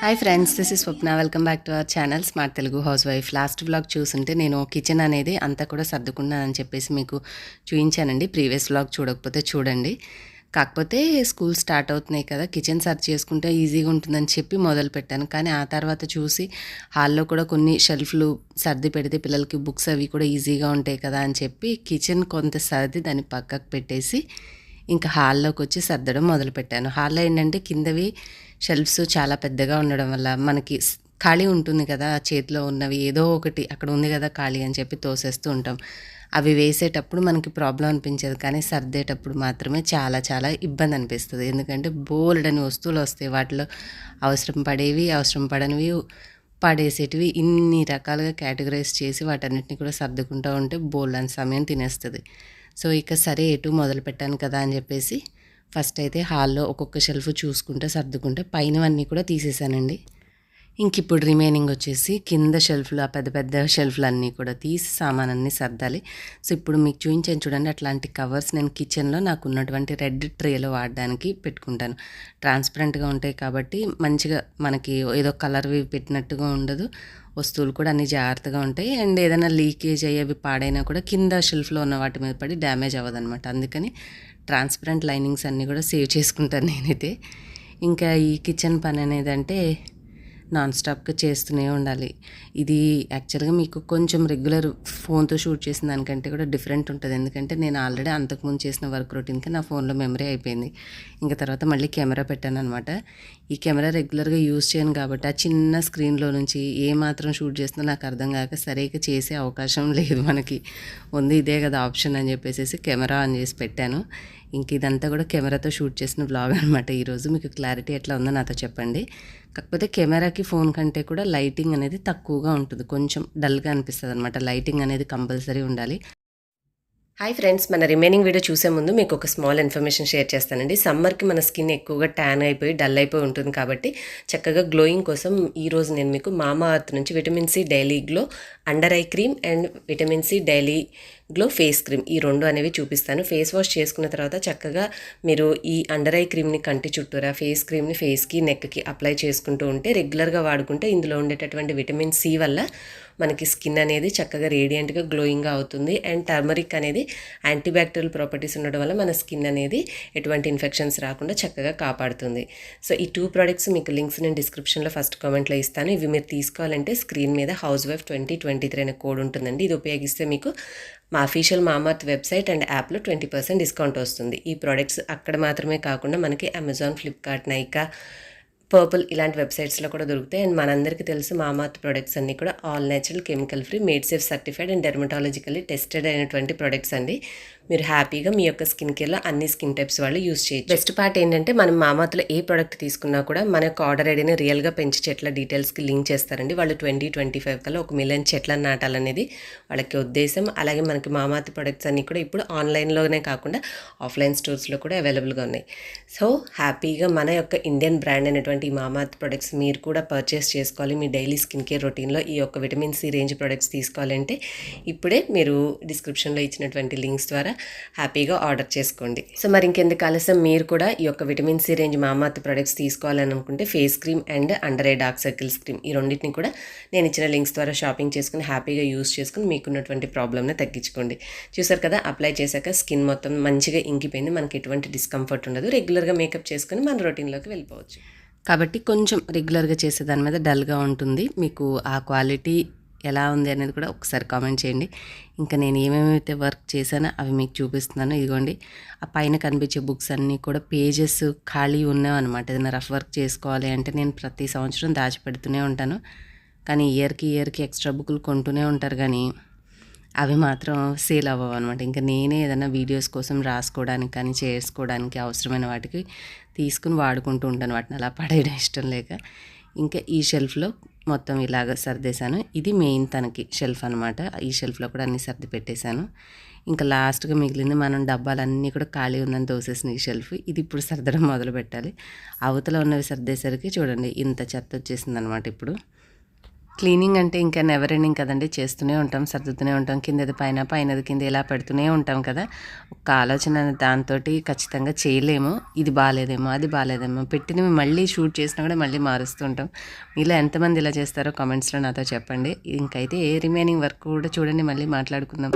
Hi friends, this is Swapna. Welcome back to our channel smart Telugu housewife. Last vlog చూసుంటే నేను kitchen అనేది అంతా కూడా సర్దుకున్నానని చెప్పేసి మీకు చూపించానండి. ప్రీవియస్ వ్లాగ్ చూడకపోతే చూడండి. కాకపోతే స్కూల్ స్టార్ట్ అవుతున్నాయి కదా, కిచెన్ సర్చ్ చేసుకుంటే ఈజీగా ఉంటుందని చెప్పి మొదలు పెట్టాను. కానీ ఆ తర్వాత చూసి హాల్లో కూడా కొన్ని షెల్ఫ్లు సర్ది పెడితే పిల్లలకి బుక్స్ అవి కూడా ఈజీగా ఉంటాయి కదా అని చెప్పి కిచెన్ కొంత సర్ది దాన్ని పక్కకు పెట్టేసి ఇంకా హాల్లోకి వచ్చి సర్దడం మొదలుపెట్టాను. హాల్లో ఏంటంటే కిందవి షెల్ఫ్స్ చాలా పెద్దగా ఉండడం వల్ల మనకి ఖాళీ ఉంటుంది కదా, చేతిలో ఉన్నవి ఏదో ఒకటి అక్కడ ఉంది కదా ఖాళీ అని చెప్పి తోసేస్తూ ఉంటాం. అవి వేసేటప్పుడు మనకి ప్రాబ్లం అనిపించదు, కానీ సర్దేటప్పుడు మాత్రమే చాలా చాలా ఇబ్బంది అనిపిస్తుంది. ఎందుకంటే బోలెడని వస్తువులు వస్తాయి, వాటిలో అవసరం పడేవి, అవసరం పడనివి, పడేసేటివి, ఇన్ని రకాలుగా కేటగరైజ్ చేసి వాటన్నిటిని కూడా సర్దుకుంటూ ఉంటే బోలెడని సమయం తినేస్తుంది. సో ఇక సరే ఎటు మొదలు పెట్టాను కదా అని చెప్పేసి ఫస్ట్ అయితే హాల్లో ఒక్కొక్క షెల్ఫ్ చూసుకుంటే సర్దుకుంటే పైనవన్నీ కూడా తీసేసానండి. ఇంక ఇప్పుడు రిమైనింగ్ వచ్చేసి కింద షెల్ఫ్లు, ఆ పెద్ద పెద్ద షెల్ఫ్లు అన్నీ కూడా తీసి సామానన్నీ సర్దాలి. సో ఇప్పుడు మీకు చూపించాను చూడండి, అట్లాంటి కవర్స్ నేను కిచెన్లో నాకు ఉన్నటువంటి రెడ్ ట్రేలో వాడడానికి పెట్టుకుంటాను. ట్రాన్స్పరెంట్గా ఉంటాయి కాబట్టి మంచిగా మనకి ఏదో కలర్వి పెట్టినట్టుగా ఉండదు, వస్తువులు కూడా అన్నీ జాగ్రత్తగా ఉంటాయి. అండ్ ఏదైనా లీకేజ్ అయ్యేవి పాడైనా కూడా కింద షెల్ఫ్లో ఉన్న వాటి మీద పడి డ్యామేజ్ అవ్వదన్నమాట. అందుకని ట్రాన్స్పరెంట్ లైనింగ్స్ అన్నీ కూడా సేవ్ చేసుకుంటాను నేనైతే. ఇంకా ఈ కిచెన్ పని అనేది అంటే నాన్ స్టాప్గా చేస్తూనే ఉండాలి. ఇది యాక్చువల్గా మీకు కొంచెం రెగ్యులర్ ఫోన్తో షూట్ చేసిన దానికంటే కూడా డిఫరెంట్ ఉంటుంది. ఎందుకంటే నేను ఆల్రెడీ అంతకుముందు చేసిన వర్క్ రొటీన్కి నా ఫోన్లో మెమరీ అయిపోయింది. ఇంకా తర్వాత మళ్ళీ కెమెరా పెట్టాను అనమాట. ఈ కెమెరా రెగ్యులర్గా యూజ్ చేయను కాబట్టి ఆ చిన్న స్క్రీన్లో నుంచి ఏ మాత్రం షూట్ చేస్తుందో నాకు అర్థం కాక సరిగ్గా చేసే అవకాశం లేదు, మనకి ఉంది ఇదే కదా ఆప్షన్ అని చెప్పేసి కెమెరా ఆన్ చేసి పెట్టాను. ఇంక ఇదంతా కూడా కెమెరాతో షూట్ చేసిన బ్లాగ్ అనమాట. ఈరోజు మీకు క్లారిటీ ఎట్లా ఉందో నాతో చెప్పండి. కాకపోతే కెమెరాకి ఫోన్ కంటే కూడా లైటింగ్ అనేది తక్కువగా ఉంటుంది, కొంచెం డల్గా అనిపిస్తుంది అనమాట. లైటింగ్ అనేది కంపల్సరీ ఉండాలి. హాయ్ ఫ్రెండ్స్, మన రిమైనింగ్ వీడియో చూసే ముందు మీకు ఒక స్మాల్ ఇన్ఫర్మేషన్ షేర్ చేస్తానండి. సమ్మర్కి మన స్కిన్ ఎక్కువగా ట్యాన్ అయిపోయి డల్ అయిపోయి ఉంటుంది కాబట్టి చక్కగా గ్లోయింగ్ కోసం ఈరోజు నేను మీకు మామా అర్త్ నుంచి vitamin C daily glow under eye cream and vitamin C daily glow face cream, ఈ రెండు అనేవి చూపిస్తాను. ఫేస్ వాష్ చేసుకున్న తర్వాత చక్కగా మీరు ఈ అండర్ ఐ క్రీమ్ని కంటి చుట్టూరా, ఫేస్ క్రీమ్ని ఫేస్కి నెక్కి అప్లై చేసుకుంటూ ఉంటే రెగ్యులర్గా వాడుకుంటే ఇందులో ఉండేటటువంటి విటమిన్ సి వల్ల మనకి స్కిన్ అనేది చక్కగా రేడియంట్గా గ్లోయింగ్గా అవుతుంది. అండ్ టర్మరిక్ అనేది యాంటీబ్యాక్టీరియల్ ప్రాపర్టీస్ ఉండడం వల్ల మన స్కిన్ అనేది ఎటువంటి ఇన్ఫెక్షన్స్ రాకుండా చక్కగా కాపాడుతుంది. సో ఈ 2 ప్రోడక్ట్స్ మీకు లింక్స్ నేను డిస్క్రిప్షన్లో ఫస్ట్ కామెంట్లో ఇస్తాను. ఇవి మీరు తీసుకోవాలంటే స్క్రీన్ మీద Housewife 2023 అనే కోడ్ ఉంటుందండి. ఇది ఉపయోగిస్తే మీకు మా అఫీషియల్ మామార్త్ వెబ్సైట్ అండ్ యాప్లో 20% డిస్కౌంట్ వస్తుంది. ఈ ప్రోడక్ట్స్ అక్కడ మాత్రమే కాకుండా మనకి అమెజాన్, ఫ్లిప్కార్ట్, నైకా, పర్పుల్ ఇలాంటి వెబ్సైట్స్లో కూడా దొరుకుతాయి. అండ్ మనందరికీ తెలుసు మామార్త్ ప్రొడక్ట్స్ అన్నీ కూడా all natural, chemical free, made safe certified and dermatologically tested అయినటువంటి ప్రొడక్ట్స్ అండి. మీరు హ్యాపీగా మీ యొక్క స్కిన్ కేర్లో అన్ని స్కిన్ టైప్స్ వాళ్ళు యూజ్ చేయొచ్చు. బెస్ట్ పార్ట్ ఏంటంటే మనం మామార్త్లో ఏ ప్రోడక్ట్ తీసుకున్నా కూడా మన యొక్క ఆర్డర్ ఐడిని రియల్గా పెంచి చెట్ల డీటెయిల్స్కి లింక్ చేస్తారండి. వాళ్ళు 2025 కల్లా 1 మిలియన్ చెట్లను నాటాలనేది వాళ్ళకి ఉద్దేశం. అలాగే మనకి మామార్త్ ప్రొడక్ట్స్ అన్నీ కూడా ఇప్పుడు ఆన్లైన్లోనే కాకుండా ఆఫ్లైన్ స్టోర్స్లో కూడా అవైలబుల్గా ఉన్నాయి. సో హ్యాపీగా మన యొక్క ఇండియన్ బ్రాండ్ అయినటువంటి ఈ మామార్త్ ప్రొడక్ట్స్ మీరు కూడా పర్చేస్ చేసుకోవాలి. మీ డైలీ స్కిన్ కేర్ రొటీన్లో ఈ యొక్క విటమిన్ సి రేంజ్ ప్రొడక్ట్స్ తీసుకోవాలంటే ఇప్పుడే మీరు డిస్క్రిప్షన్లో ఇచ్చినటువంటి లింక్స్ ద్వారా హ్యాపీగా ఆర్డర్ చేసుకోండి. సో మరి ఇంకెందుకు ఆలస్యం, మీరు కూడా ఈ యొక్క vitamin C range Mamaearth products తీసుకోవాలని అనుకుంటే face cream and under eye dark circles cream, ఈ రెండింటిని కూడా నేను ఇచ్చిన లింక్స్ ద్వారా షాపింగ్ చేసుకుని హ్యాపీగా యూజ్ చేసుకుని మీకున్నటువంటి ప్రాబ్లమ్ని తగ్గించుకోండి. చూసారు కదా, అప్లై చేశాక స్కిన్ మొత్తం మంచిగా ఇంకిపోయింది, మనకి ఎటువంటి డిస్కంఫర్ట్ ఉండదు. రెగ్యులర్గా మేకప్ చేసుకుని మన రొటీన్లోకి వెళ్ళిపోవచ్చు. కాబట్టి కొంచెం రెగ్యులర్గా చేసే దాని మీద డల్గా ఉంటుంది. మీకు ఆ క్వాలిటీ ఎలా ఉంది అనేది కూడా ఒకసారి కామెంట్ చేయండి. ఇంకా నేను ఏమేమైతే వర్క్ చేశానో అవి మీకు చూపిస్తున్నాను. ఇదిగోండి, ఆ పైన కనిపించే బుక్స్ అన్నీ కూడా పేజెస్ ఖాళీ ఉన్నాయన్నమాట. ఏదైనా రఫ్ వర్క్ చేసుకోవాలి అంటే నేను ప్రతి సంవత్సరం దాచిపెడుతూనే ఉంటాను. కానీ ఇయర్కి ఎక్స్ట్రా బుక్లు కొంటూనే ఉంటారు, కానీ అవి మాత్రం సేల్ అవ్వవు అనమాట. ఇంకా నేనే ఏదైనా వీడియోస్ కోసం రాసుకోవడానికి కానీ చేసుకోవడానికి అవసరమైన వాటికి తీసుకుని వాడుకుంటూ ఉంటాను. వాటిని అలా పడేయడం ఇష్టం లేక ఇంకా ఈ షెల్ఫ్లో మొత్తం ఇలాగ సర్దేశాను. ఇది మెయిన్ తనకి షెల్ఫ్ అనమాట. ఈ షెల్ఫ్లో కూడా అన్నీ సర్ది పెట్టేశాను. ఇంకా లాస్ట్గా మిగిలింది మనం డబ్బాలన్నీ కూడా ఖాళీ ఉందని తోసేసిన ఈ షెల్ఫ్, ఇది ఇప్పుడు సర్దడం మొదలు పెట్టాలి. అవతల ఉన్నవి సర్దేసరికి చూడండి ఇంత చెత్త వచ్చేసింది అనమాట. ఇప్పుడు క్లీనింగ్ అంటే ఇంకా నెవర్ ఎండింగ్ కదండి, చేస్తూనే ఉంటాం, సర్దుతూనే ఉంటాం, కిందది పైన పైనది కింద ఇలా పెడుతూనే ఉంటాం కదా. ఒక ఆలోచన దాంతో ఖచ్చితంగా చేయలేము. ఇది బాగాలేదేమో, అది బాగాలేదేమో, పెట్టినవి మళ్ళీ షూట్ చేసినా కూడా మళ్ళీ మారుస్తూ ఉంటాం. మీలో ఎంతమంది ఇలా చేస్తారో కామెంట్స్లో నాతో చెప్పండి. ఇంకైతే రిమైనింగ్ వర్క్ కూడా చూడండి, మళ్ళీ మాట్లాడుకుందాం.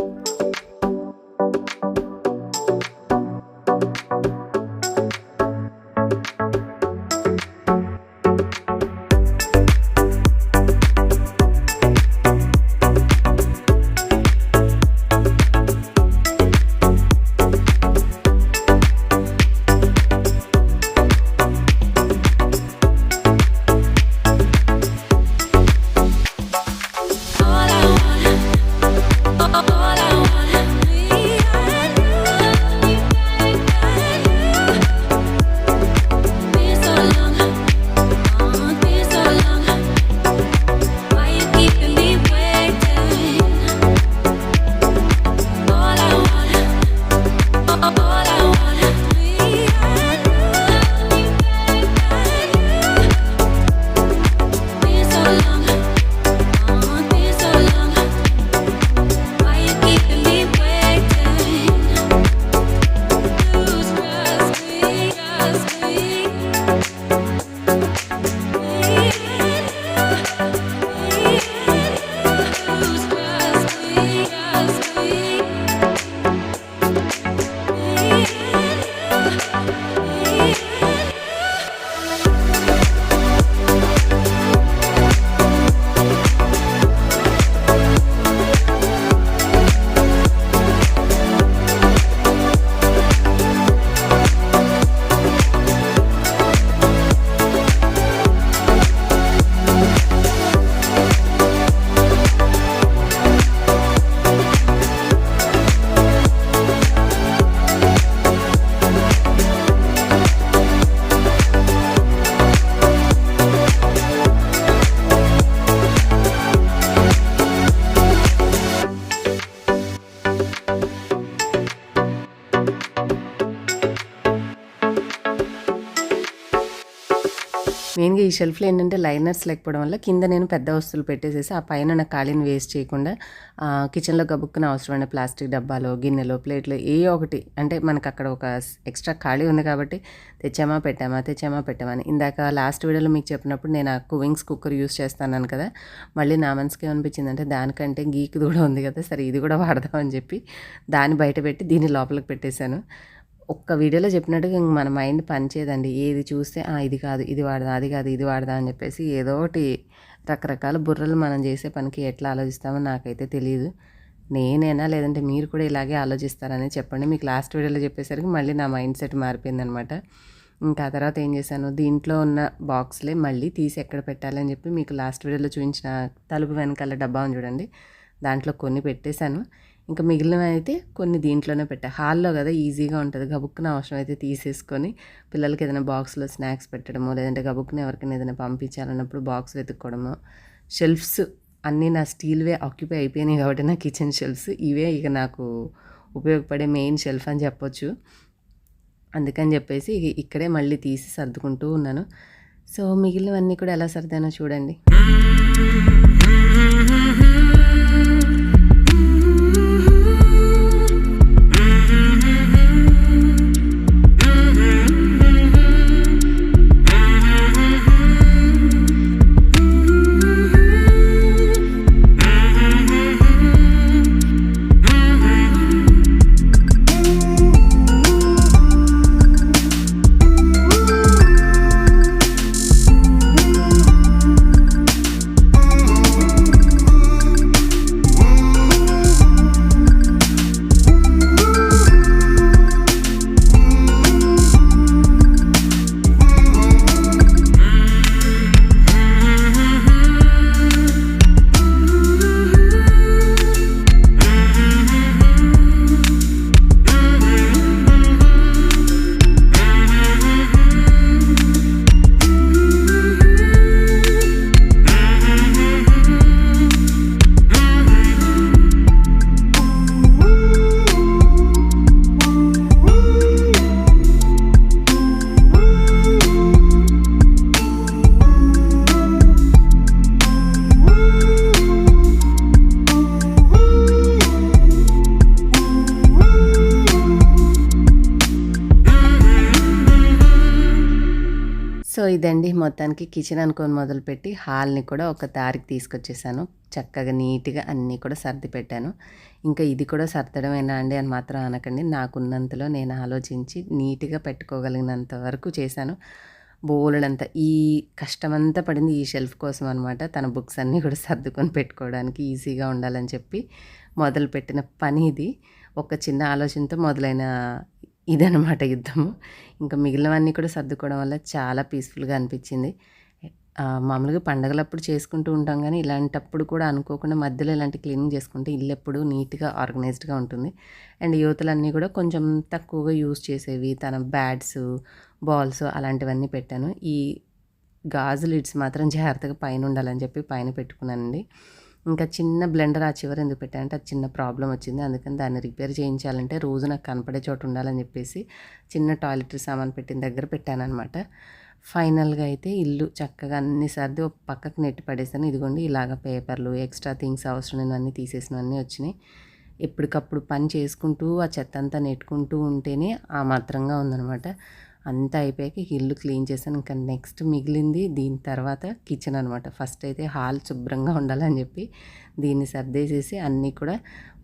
మెయిన్గా ఈ షెల్ఫ్లో ఏంటంటే లైనర్స్ లేకపోవడం వల్ల కింద నేను పెద్ద వస్తువులు పెట్టేసేసి ఆ పైన నా ఖాళీని వేస్ట్ చేయకుండా కిచెన్లో గబుక్కున అవసరమైన ప్లాస్టిక్ డబ్బాలో, గిన్నెలో, ప్లేట్లు ఏ ఒకటి అంటే మనకు అక్కడ ఒక ఎక్స్ట్రా ఖాళీ ఉంది కాబట్టి తెచ్చామా పెట్టామా అని. ఇందాక లాస్ట్ వీడియోలో మీకు చెప్పినప్పుడు నేను ఆ కువింగ్స్ కుక్కర్ యూస్ చేస్తాను కదా, మళ్ళీ నా మనసుకి ఏమనిపించింది అంటే దానికంటే గీక్ కూడా ఉంది కదా, సరే ఇది కూడా వాడదామని చెప్పి దాన్ని బయట పెట్టి దీన్ని లోపలికి పెట్టేశాను. ఒక్క వీడియోలో చెప్పినట్టుగా మన మైండ్ పనిచేయదండి. ఏది చూస్తే ఇది కాదు ఇది వాడదా, అది కాదు ఇది వాడదా అని చెప్పేసి ఏదో ఒకటి రకరకాల బుర్రలు మనం చేసే పనికి ఎట్లా ఆలోచిస్తామో నాకైతే తెలియదు. నేనైనా లేదంటే మీరు కూడా ఇలాగే ఆలోచిస్తారని చెప్పండి. మీకు లాస్ట్ వీడియోలో చెప్పేసరికి మళ్ళీ నా మైండ్ సెట్ మారిపోయిందనమాట. ఇంకా ఆ తర్వాత ఏం చేశాను, దీంట్లో ఉన్న బాక్స్లే మళ్ళీ తీసి ఎక్కడ పెట్టాలని చెప్పి మీకు లాస్ట్ వీడియోలో చూపించిన తలుపు వెనకాల డబ్బా ఉంది చూడండి, దాంట్లో కొన్ని పెట్టేశాను. ఇంకా మిగిలినవి అయితే కొన్ని దీంట్లోనే పెట్టా. హాల్లో కదా ఈజీగా ఉంటుంది, గబుక్కున అవసరం అయితే తీసేసుకొని పిల్లలకి ఏదైనా బాక్స్లో స్నాక్స్ పెట్టడమో, లేదంటే గబుక్కున ఎవరికైనా ఏదైనా పంపించాలన్నప్పుడు బాక్స్ వెతుక్కోవడమో. షెల్ఫ్స్ అన్నీ నా స్టీల్వే ఆక్యుపై అయిపోయినాయి కాబట్టి నా కిచెన్ షెల్ఫ్స్ ఇవే ఇక నాకు ఉపయోగపడే మెయిన్ షెల్ఫ్ అని చెప్పొచ్చు. అందుకని చెప్పేసి ఇక్కడే మళ్ళీ తీసి సర్దుకుంటూ ఉన్నాను. సో మిగిలినవన్నీ కూడా ఎలా సర్దానో చూడండి. సో ఇదండి మొత్తానికి కిచెన్ అనుకొని మొదలుపెట్టి హాల్ని కూడా ఒక దారికి తీసుకొచ్చేసాను. చక్కగా నీట్గా అన్నీ కూడా సర్ది పెట్టాను. ఇంకా ఇది కూడా సర్దడమేనా అండి అని మాత్రం అనకండి. నాకున్నంతలో నేను ఆలోచించి నీట్గా పెట్టుకోగలిగినంత వరకు చేశాను. బోలెడంత ఈ కష్టమంతా పడింది ఈ షెల్ఫ్ కోసం అనమాట. తన బుక్స్ అన్నీ కూడా సర్దుకొని పెట్టుకోవడానికి ఈజీగా ఉండాలని చెప్పి మొదలుపెట్టిన పని ఇది. ఒక చిన్న ఆలోచనతో మొదలైన ఇదనమాట యుద్ధము. ఇంకా మిగిలినవన్నీ కూడా సర్దుకోవడం వల్ల చాలా పీస్ఫుల్గా అనిపించింది. మామూలుగా పండగలప్పుడు చేసుకుంటూ ఉంటాం కానీ ఇలాంటప్పుడు కూడా అనుకోకుండా మధ్యలో ఇలాంటి క్లీనింగ్ చేసుకుంటే ఇల్లు ఎప్పుడు నీట్గా ఆర్గనైజ్డ్గా ఉంటుంది. అండ్ యువతలన్నీ కూడా కొంచెం తక్కువగా యూజ్ చేసేవి తన బ్యాట్స్, బాల్స్ అలాంటివన్నీ పెట్టాను. ఈ గాజు లిడ్స్ మాత్రం జాగ్రత్తగా పైన ఉండాలని చెప్పి పైన పెట్టుకున్నానండి. ఇంకా చిన్న బ్లెండర్ ఆ చివర ఎందుకు పెట్టానంటే అది చిన్న ప్రాబ్లం వచ్చింది. అందుకని దాన్ని రిపేర్ చేయించాలంటే రోజు నాకు కనపడే చోటు ఉండాలని చెప్పేసి చిన్న టాయిలెటరీ సామాన్ పెట్టిన దగ్గర పెట్టానన్నమాట. ఫైనల్గా అయితే ఇల్లు చక్కగా అన్ని సర్ది ఒక పక్కకు నెట్టి పడేసాను. ఇదిగోండి ఇలాగ పేపర్లు, ఎక్స్ట్రా థింగ్స్ అవసరమైనవన్నీ తీసేసినవన్నీ వచ్చినాయి. ఎప్పటికప్పుడు పని చేసుకుంటూ ఆ చెత్త అంతా నెట్టుకుంటూ ఉంటేనే ఆ మాత్రంగా ఉందనమాట. అంతా అయిపోయాక ఇల్లు క్లీన్ చేశాను. ఇంకా నెక్స్ట్ మిగిలింది దీని తర్వాత కిచెన్ అనమాట. ఫస్ట్ అయితే హాల్ శుభ్రంగా ఉండాలని చెప్పి దీన్ని సర్దేసేసి అన్నీ కూడా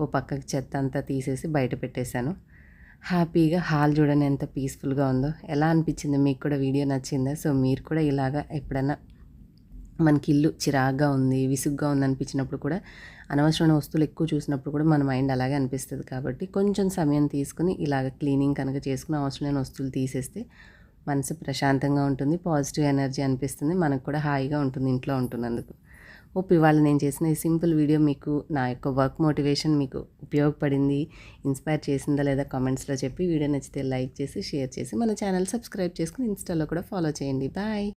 ఓ పక్కకి చెత్త అంతా తీసేసి బయట పెట్టేశాను. హ్యాపీగా హాల్ చూడండి ఎంత పీస్ఫుల్గా ఉందో. ఎలా అనిపించింది మీకు కూడా వీడియో నచ్చిందా? సో మీరు కూడా ఇలాగా ఎప్పుడైనా మనకి ఇల్లు చిరాగ్గా ఉంది, విసుగ్గా ఉంది అనిపించినప్పుడు కూడా అనవసరమైన వస్తువులు ఎక్కువ చూసినప్పుడు కూడా మన మైండ్ అలాగే అనిపిస్తుంది. కాబట్టి కొంచెం సమయం తీసుకుని ఇలాగ క్లీనింగ్ కనుక చేసుకుని అవసరమైన వస్తువులు తీసేస్తే మనసు ప్రశాంతంగా ఉంటుంది, పాజిటివ్ ఎనర్జీ అనిపిస్తుంది, మనకు కూడా హాయిగా ఉంటుంది ఇంట్లో ఉంటున్నందుకు. హోప్ ఇవాళ నేను చేసిన ఈ సింపుల్ వీడియో మీకు నా యొక్క వర్క్ మోటివేషన్ మీకు ఉపయోగపడింది, ఇన్స్పైర్ చేసిందా లేదా కామెంట్స్లో చెప్పి వీడియో నచ్చితే లైక్ చేసి షేర్ చేసి మన ఛానల్ సబ్స్క్రైబ్ చేసుకుని ఇన్స్టాలో కూడా ఫాలో చేయండి. బాయ్.